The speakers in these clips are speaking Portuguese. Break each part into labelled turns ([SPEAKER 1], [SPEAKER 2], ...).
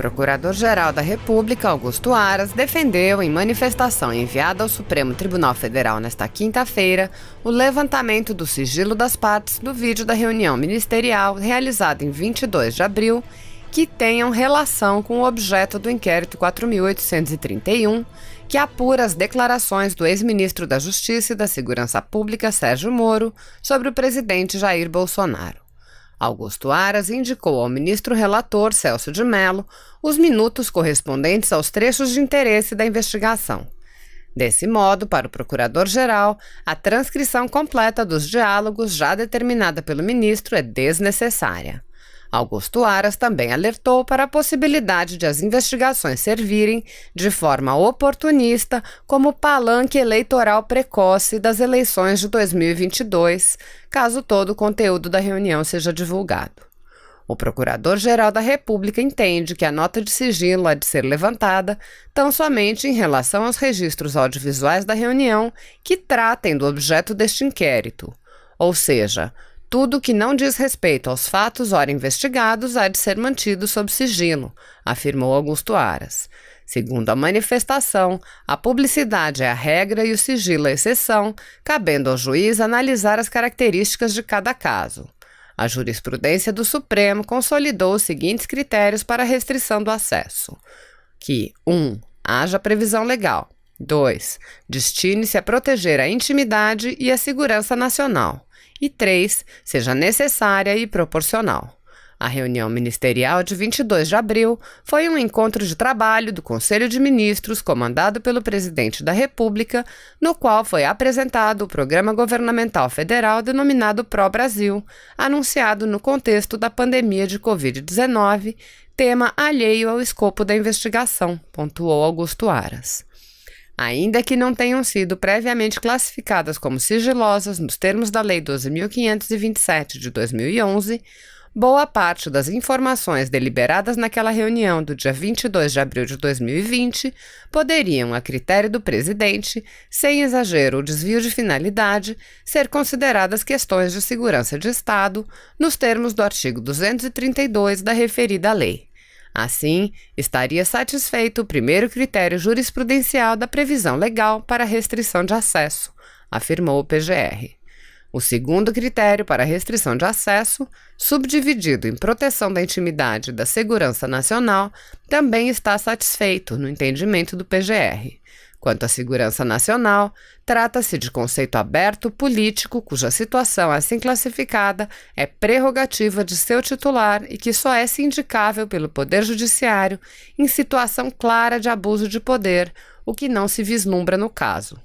[SPEAKER 1] Procurador-Geral da República, Augusto Aras, defendeu, em manifestação enviada ao Supremo Tribunal Federal nesta quinta-feira, o levantamento do sigilo das partes do vídeo da reunião ministerial realizada em 22 de abril, que tenham relação com o objeto do inquérito 4.831, que apura as declarações do ex-ministro da Justiça e da Segurança Pública, Sérgio Moro, sobre o presidente Jair Bolsonaro. Augusto Aras indicou ao ministro relator, Celso de Mello, os minutos correspondentes aos trechos de interesse da investigação. Desse modo, para o procurador-geral, a transcrição completa dos diálogos já determinada pelo ministro é desnecessária. Augusto Aras também alertou para a possibilidade de as investigações servirem, de forma oportunista, como palanque eleitoral precoce das eleições de 2022, caso todo o conteúdo da reunião seja divulgado. O Procurador-Geral da República entende que a nota de sigilo há de ser levantada tão somente em relação aos registros audiovisuais da reunião que tratem do objeto deste inquérito, ou seja, tudo que não diz respeito aos fatos ora investigados há de ser mantido sob sigilo, afirmou Augusto Aras. Segundo a manifestação, a publicidade é a regra e o sigilo a exceção, cabendo ao juiz analisar as características de cada caso. A jurisprudência do Supremo consolidou os seguintes critérios para a restrição do acesso: que 1. Haja previsão legal. 2. Destine-se a proteger a intimidade e a segurança nacional. E 3. Seja necessária e proporcional. A reunião ministerial de 22 de abril foi um encontro de trabalho do Conselho de Ministros comandado pelo presidente da República, no qual foi apresentado o Programa Governamental Federal denominado Pró-Brasil, anunciado no contexto da pandemia de Covid-19, tema alheio ao escopo da investigação, pontuou Augusto Aras. Ainda que não tenham sido previamente classificadas como sigilosas nos termos da Lei 12.527 de 2011, boa parte das informações deliberadas naquela reunião do dia 22 de abril de 2020 poderiam, a critério do presidente, sem exagero ou desvio de finalidade, ser consideradas questões de segurança de Estado, nos termos do artigo 232 da referida lei. Assim, estaria satisfeito o primeiro critério jurisprudencial da previsão legal para restrição de acesso, afirmou o PGR. O segundo critério para restrição de acesso, subdividido em proteção da intimidade e da segurança nacional, também está satisfeito no entendimento do PGR. Quanto à segurança nacional, trata-se de conceito aberto político cuja situação assim classificada é prerrogativa de seu titular e que só é sindicável pelo Poder Judiciário em situação clara de abuso de poder, o que não se vislumbra no caso.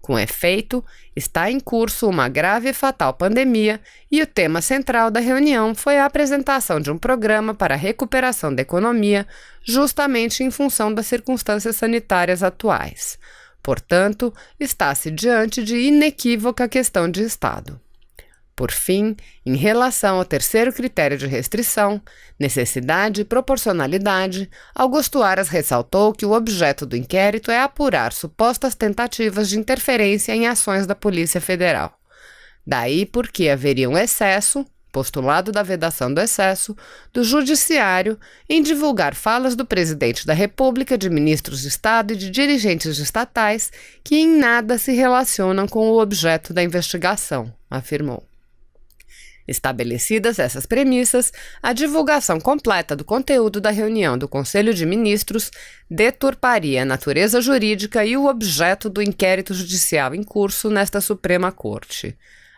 [SPEAKER 1] Com efeito, está em curso uma grave e fatal pandemia e o tema central da reunião foi a apresentação de um programa para a recuperação da economia, justamente em função das circunstâncias sanitárias atuais. Portanto, está-se diante de inequívoca questão de Estado. Por fim, em relação ao terceiro critério de restrição, necessidade e proporcionalidade, Augusto Aras ressaltou que o objeto do inquérito é apurar supostas tentativas de interferência em ações da Polícia Federal. Daí porque haveria um excesso, postulado da vedação do excesso, do Judiciário em divulgar falas do presidente da República, de ministros de Estado e de dirigentes estatais que em nada se relacionam com o objeto da investigação, afirmou. Estabelecidas essas premissas, a divulgação completa do conteúdo da reunião do Conselho de Ministros deturparia a natureza jurídica e o objeto do inquérito judicial em curso nesta Suprema Corte.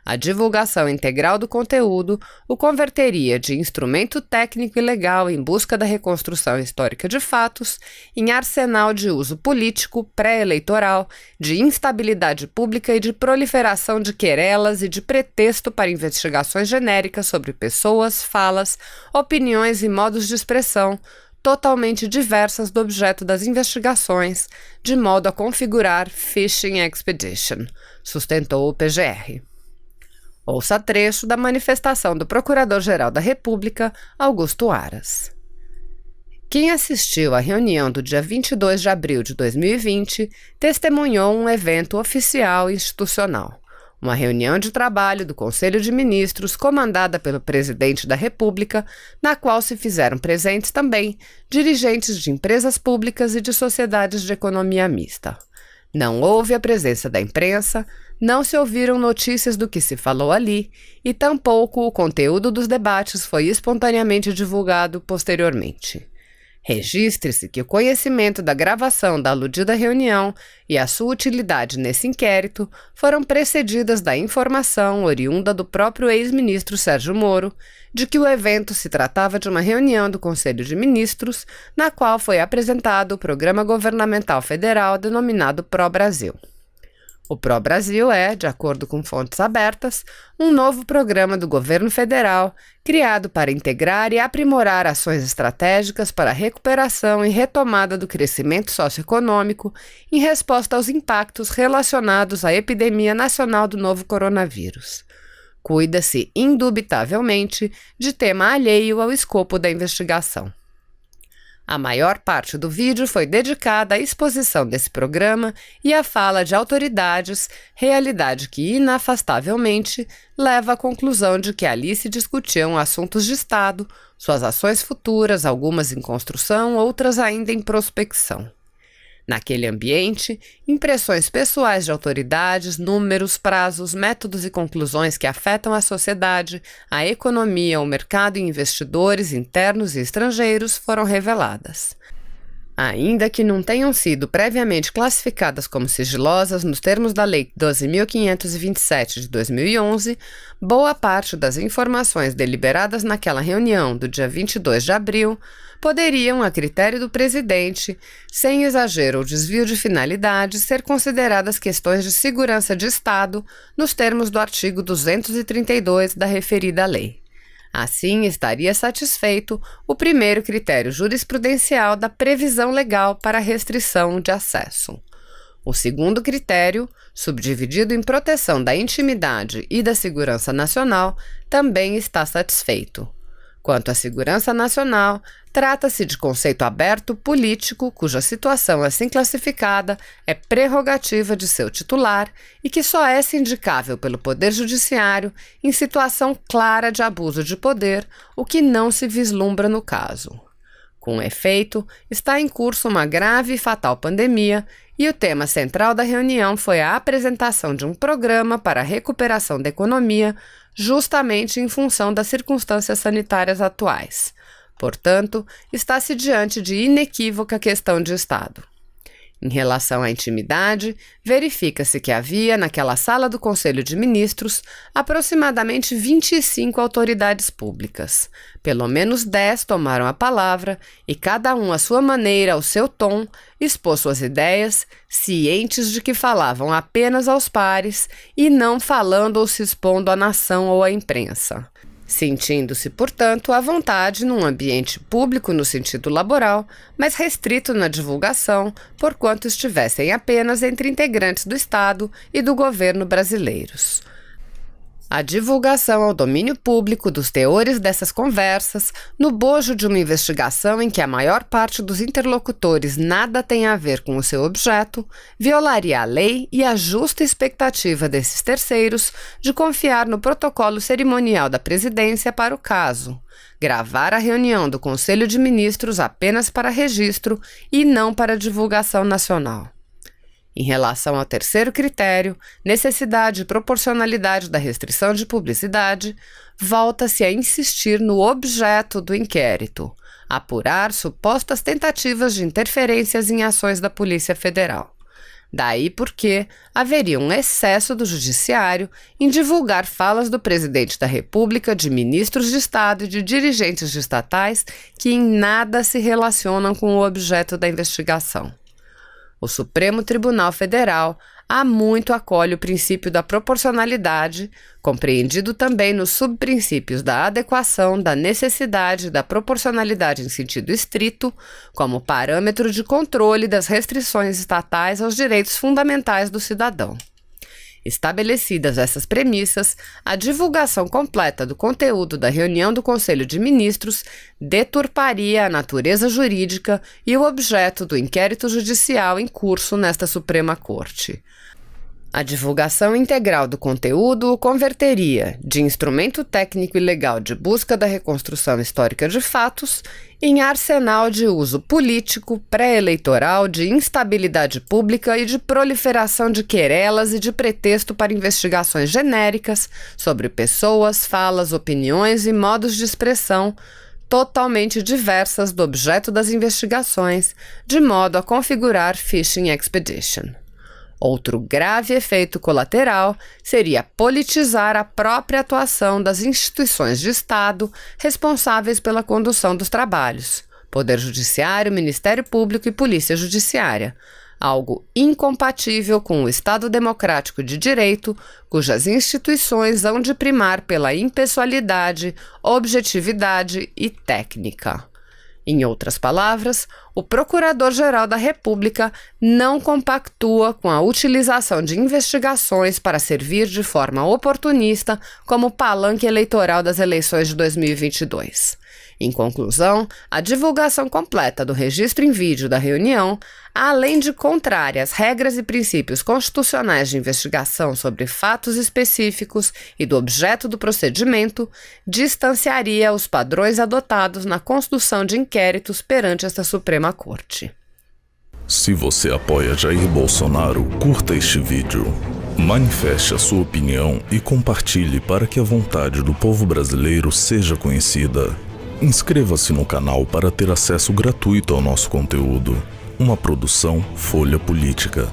[SPEAKER 1] A divulgação integral do conteúdo o converteria de instrumento técnico e legal em busca da reconstrução histórica de fatos em arsenal de uso político, pré-eleitoral, de instabilidade pública e de proliferação de querelas e de pretexto para investigações genéricas sobre pessoas, falas, opiniões e modos de expressão totalmente diversas do objeto das investigações, de modo a configurar Fishing Expedition, sustentou o PGR. Ouça trecho da manifestação do Procurador-Geral da República, Augusto Aras. Quem assistiu à reunião do dia 22 de abril de 2020 testemunhou um evento oficial e institucional. uma reunião de trabalho do Conselho de Ministros comandada pelo presidente da República, na qual se fizeram presentes também dirigentes de empresas públicas e de sociedades de economia mista. Não houve a presença da imprensa, não se ouviram notícias do que se falou ali e tampouco o conteúdo dos debates foi espontaneamente divulgado posteriormente. Registre-se que o conhecimento da gravação da aludida reunião e a sua utilidade nesse inquérito foram precedidas da informação oriunda do próprio ex-ministro Sérgio Moro de que o evento se tratava de uma reunião do Conselho de Ministros, na qual foi apresentado o programa governamental federal denominado Pró-Brasil. O Pró-Brasil é, de acordo com fontes abertas, um novo programa do governo federal criado para integrar e aprimorar ações estratégicas para a recuperação e retomada do crescimento socioeconômico em resposta aos impactos relacionados à epidemia nacional do novo coronavírus. Cuida-se, indubitavelmente, de tema alheio ao escopo da investigação. A maior parte do vídeo foi dedicada à exposição desse programa e à fala de autoridades, realidade que, inafastavelmente, leva à conclusão de que ali se discutiam assuntos de Estado, suas ações futuras, algumas em construção, outras ainda em prospecção. Naquele ambiente, impressões pessoais de autoridades, números, prazos, métodos e conclusões que afetam a sociedade, a economia, o mercado e investidores internos e estrangeiros foram reveladas. Ainda que não tenham sido previamente classificadas como sigilosas nos termos da Lei 12.527 de 2011, boa parte das informações deliberadas naquela reunião do dia 22 de abril poderiam, a critério do presidente, sem exagero ou desvio de finalidade, ser consideradas questões de segurança de Estado nos termos do artigo 232 da referida lei. Assim, estaria satisfeito o primeiro critério jurisprudencial da previsão legal para restrição de acesso. O segundo critério, subdividido em proteção da intimidade e da segurança nacional, também está satisfeito. Quanto à segurança nacional, trata-se de conceito aberto político, cuja situação assim classificada é prerrogativa de seu titular e que só é sindicável pelo Poder Judiciário em situação clara de abuso de poder, o que não se vislumbra no caso. Com efeito, está em curso uma grave e fatal pandemia e o tema central da reunião foi a apresentação de um programa para a recuperação da economia, justamente em função das circunstâncias sanitárias atuais. Portanto, está-se diante de inequívoca questão de Estado. Em relação à intimidade, verifica-se que havia, naquela sala do Conselho de Ministros, aproximadamente 25 autoridades públicas. Pelo menos 10 tomaram a palavra e cada um à sua maneira, ao seu tom, expôs suas ideias, cientes de que falavam apenas aos pares e não falando ou se expondo à nação ou à imprensa. Sentindo-se, portanto, à vontade num ambiente público no sentido laboral, mas restrito na divulgação, porquanto estivessem apenas entre integrantes do Estado e do governo brasileiros. A divulgação ao domínio público dos teores dessas conversas, no bojo de uma investigação em que a maior parte dos interlocutores nada tem a ver com o seu objeto, violaria a lei e a justa expectativa desses terceiros de confiar no protocolo cerimonial da presidência para o caso. Gravar a reunião do Conselho de Ministros apenas para registro e não para divulgação nacional. Em relação ao terceiro critério, necessidade e proporcionalidade da restrição de publicidade, volta-se a insistir no objeto do inquérito, apurar supostas tentativas de interferências em ações da Polícia Federal. Daí porque haveria um excesso do Judiciário em divulgar falas do presidente da República, de ministros de Estado e de dirigentes de estatais que em nada se relacionam com o objeto da investigação. O Supremo Tribunal Federal há muito acolhe o princípio da proporcionalidade, compreendido também nos subprincípios da adequação, da necessidade e da proporcionalidade em sentido estrito, como parâmetro de controle das restrições estatais aos direitos fundamentais do cidadão. Estabelecidas essas premissas, a divulgação completa do conteúdo da reunião do Conselho de Ministros deturparia a natureza jurídica e o objeto do inquérito judicial em curso nesta Suprema Corte. A divulgação integral do conteúdo o converteria de instrumento técnico e legal de busca da reconstrução histórica de fatos em arsenal de uso político, pré-eleitoral, de instabilidade pública e de proliferação de querelas e de pretexto para investigações genéricas sobre pessoas, falas, opiniões e modos de expressão totalmente diversas do objeto das investigações, de modo a configurar Fishing Expedition. Outro grave efeito colateral seria politizar a própria atuação das instituições de Estado responsáveis pela condução dos trabalhos, Poder Judiciário, Ministério Público e Polícia Judiciária, algo incompatível com o Estado democrático de direito, cujas instituições hão de primar pela impessoalidade, objetividade e técnica. Em outras palavras, o Procurador-Geral da República não compactua com a utilização de investigações para servir de forma oportunista como palanque eleitoral das eleições de 2022. Em conclusão, a divulgação completa do registro em vídeo da reunião, além de contrária às regras e princípios constitucionais de investigação sobre fatos específicos e do objeto do procedimento, distanciaria os padrões adotados na condução de inquéritos perante esta Suprema Corte.
[SPEAKER 2] Se você apoia Jair Bolsonaro, curta este vídeo. Manifeste a sua opinião e compartilhe para que a vontade do povo brasileiro seja conhecida. Inscreva-se no canal para ter acesso gratuito ao nosso conteúdo. Uma produção Folha Política.